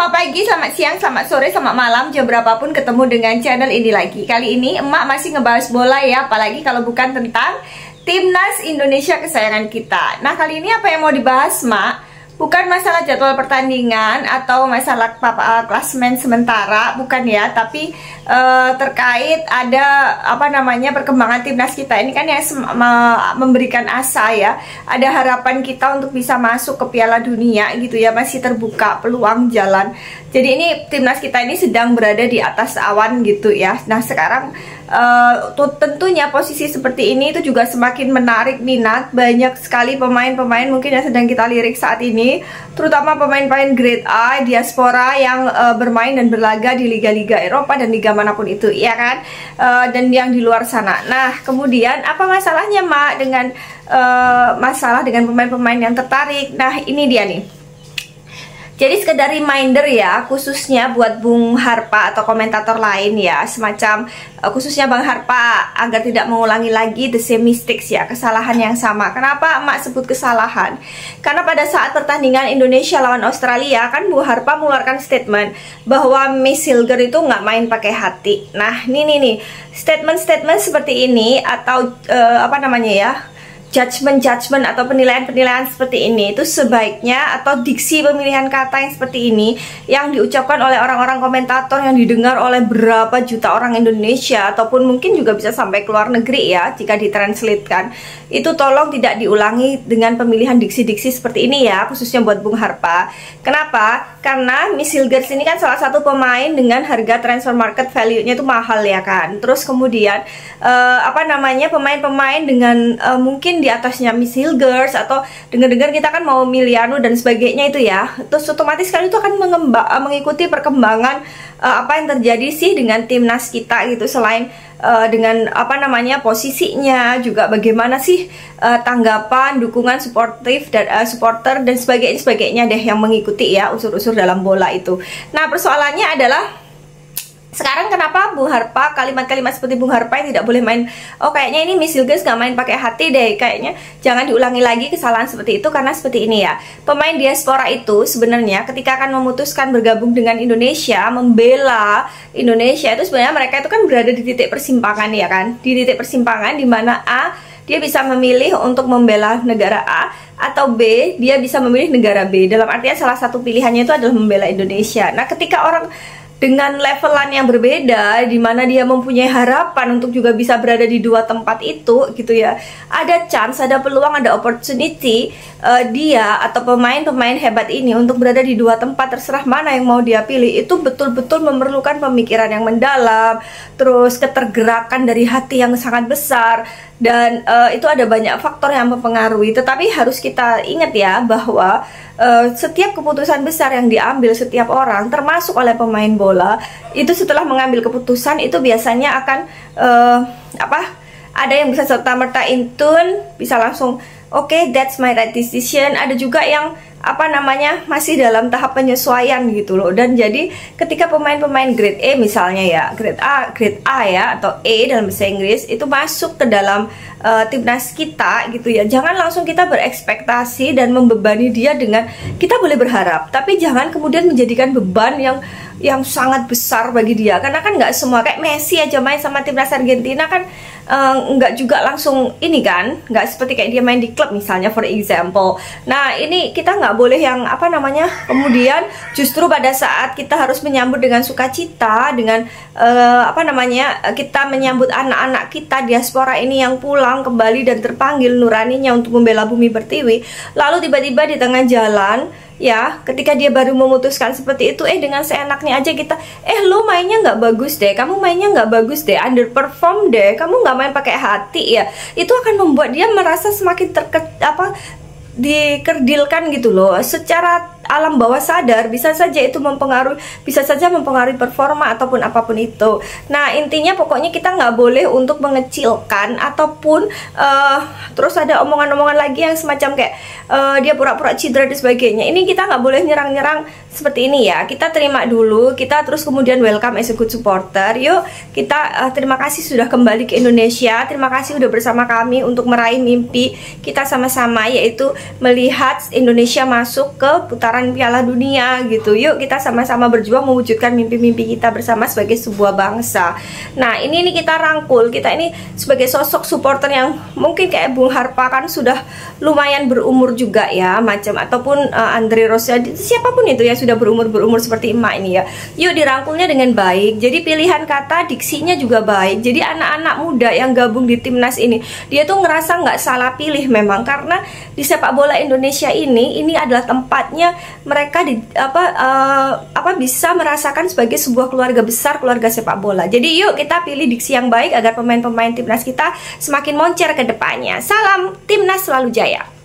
selamat pagi, selamat siang, selamat sore, selamat malam, jam berapapun ketemu dengan channel ini lagi. Kali ini emak masih ngebahas bola ya, apalagi kalau bukan tentang Timnas Indonesia kesayangan kita. Nah, kali ini apa yang mau dibahas, Mak? Bukan masalah jadwal pertandingan atau masalah klasemen sementara, bukan ya, tapi terkait ada perkembangan timnas kita ini kan yang memberikan asa ya, ada harapan kita untuk bisa masuk ke Piala Dunia gitu ya, masih terbuka peluang jalan. Jadi ini timnas kita ini sedang berada di atas awan gitu ya. Nah, sekarang tentunya posisi seperti ini itu juga semakin menarik minat banyak sekali pemain-pemain mungkin yang sedang kita lirik saat ini, terutama pemain-pemain grade A diaspora yang bermain dan berlaga di liga-liga Eropa dan liga manapun itu ya kan, dan yang di luar sana. Nah, kemudian apa masalahnya, Mak, dengan masalah dengan pemain-pemain yang tertarik? Nah, ini dia nih. Jadi sekedar reminder ya, khususnya buat Bung Harpa atau komentator lain ya, semacam khususnya Bang Harpa, agar tidak mengulangi lagi the same mistakes ya, kesalahan yang sama. Kenapa emak sebut kesalahan? Karena pada saat pertandingan Indonesia lawan Australia kan Bu Harpa mengeluarkan statement bahwa Miss Hilger itu nggak main pakai hati. Nah, ini nih statement-statement seperti ini atau judgment atau penilaian seperti ini itu sebaiknya, atau diksi pemilihan kata yang seperti ini yang diucapkan oleh orang-orang komentator yang didengar oleh berapa juta orang Indonesia ataupun mungkin juga bisa sampai ke luar negeri ya jika ditranslatekan, itu tolong tidak diulangi dengan pemilihan diksi-diksi seperti ini ya, khususnya buat Bung Harpa. Kenapa? Karena Miss Hilgers ini kan salah satu pemain dengan harga transfer market value-nya itu mahal ya kan. Terus kemudian pemain-pemain dengan mungkin di atasnya Miss Hilgers, atau dengar-dengar kita kan mau Miliano dan sebagainya itu ya, terus otomatis kan itu akan mengikuti perkembangan apa yang terjadi sih dengan timnas kita gitu, selain dengan posisinya juga, bagaimana sih tanggapan, dukungan sportif dan supporter dan sebagainya deh yang mengikuti ya unsur-unsur dalam bola itu. Nah, persoalannya adalah sekarang kenapa Bung Harpa, kalimat-kalimat seperti Bung Harpa yang tidak boleh main, oh kayaknya ini Miss Hilgers gak main pakai hati deh, kayaknya jangan diulangi lagi kesalahan seperti itu. Karena seperti ini ya, pemain diaspora itu sebenarnya ketika akan memutuskan bergabung dengan Indonesia, membela Indonesia, itu sebenarnya mereka itu kan berada di titik persimpangan ya kan, di titik persimpangan di mana A, dia bisa memilih untuk membela negara A, atau B, dia bisa memilih negara B. Dalam artian salah satu pilihannya itu adalah membela Indonesia. Nah, ketika orang dengan levelan yang berbeda, di mana dia mempunyai harapan untuk juga bisa berada di dua tempat itu gitu ya, ada chance, ada peluang, ada opportunity dia atau pemain-pemain hebat ini untuk berada di dua tempat, terserah mana yang mau dia pilih, itu betul-betul memerlukan pemikiran yang mendalam, terus ketergerakan dari hati yang sangat besar, dan itu ada banyak faktor yang mempengaruhi. Tetapi harus kita ingat ya bahwa setiap keputusan besar yang diambil setiap orang, termasuk oleh pemain bola, itu setelah mengambil keputusan itu biasanya akan ada yang bisa serta-merta intune, bisa langsung okay, that's my right decision. Ada juga yang masih dalam tahap penyesuaian gitu loh. Dan jadi ketika pemain-pemain grade A misalnya ya, grade A ya, atau E dalam bahasa Inggris, itu masuk ke dalam timnas kita gitu ya, jangan langsung kita berekspektasi dan membebani dia dengan, kita boleh berharap, tapi jangan kemudian menjadikan beban yang sangat besar bagi dia. Karena kan nggak semua, kayak Messi aja main sama timnas Argentina kan nggak juga langsung ini kan, nggak seperti kayak dia main di klub misalnya, for example. Nah, ini kita nggak boleh yang kemudian justru pada saat kita harus menyambut dengan sukacita, dengan kita menyambut anak-anak kita diaspora ini yang pulang kembali dan terpanggil nuraninya untuk membela bumi pertiwi, lalu tiba-tiba di tengah jalan ya, ketika dia baru memutuskan seperti itu, dengan seenaknya aja kita, lu mainnya nggak bagus deh, kamu mainnya nggak bagus deh, underperform deh, kamu nggak main pakai hati ya, itu akan membuat dia merasa semakin dikerdilkan gitu loh. Secara alam bawah sadar bisa saja itu mempengaruhi performa ataupun apapun itu. Nah, intinya pokoknya kita nggak boleh untuk mengecilkan ataupun terus ada omongan-omongan lagi yang semacam kayak dia pura-pura cedera dan sebagainya. Ini kita nggak boleh nyerang-nyerang seperti ini ya. Kita terima dulu, kita terus kemudian welcome as a good supporter. Yuk kita terima kasih sudah kembali ke Indonesia. Terima kasih sudah bersama kami untuk meraih mimpi kita sama-sama, yaitu melihat Indonesia masuk ke putaran Piala Dunia gitu. Yuk kita sama-sama berjuang mewujudkan mimpi-mimpi kita bersama sebagai sebuah bangsa. Nah ini kita rangkul, kita ini sebagai sosok supporter yang mungkin kayak Bung Harpa kan sudah lumayan berumur juga ya, macam ataupun Andre Rosiade, siapapun itu ya sudah berumur seperti emak ini ya. Yuk dirangkulnya dengan baik. Jadi pilihan kata, diksinya juga baik. Jadi anak-anak muda yang gabung di timnas ini, dia tuh ngerasa nggak salah pilih memang, karena di sepak bola Indonesia ini adalah tempatnya mereka bisa merasakan sebagai sebuah keluarga besar, keluarga sepak bola. Jadi yuk kita pilih diksi yang baik agar pemain-pemain timnas kita semakin moncer ke depannya. Salam Timnas selalu jaya.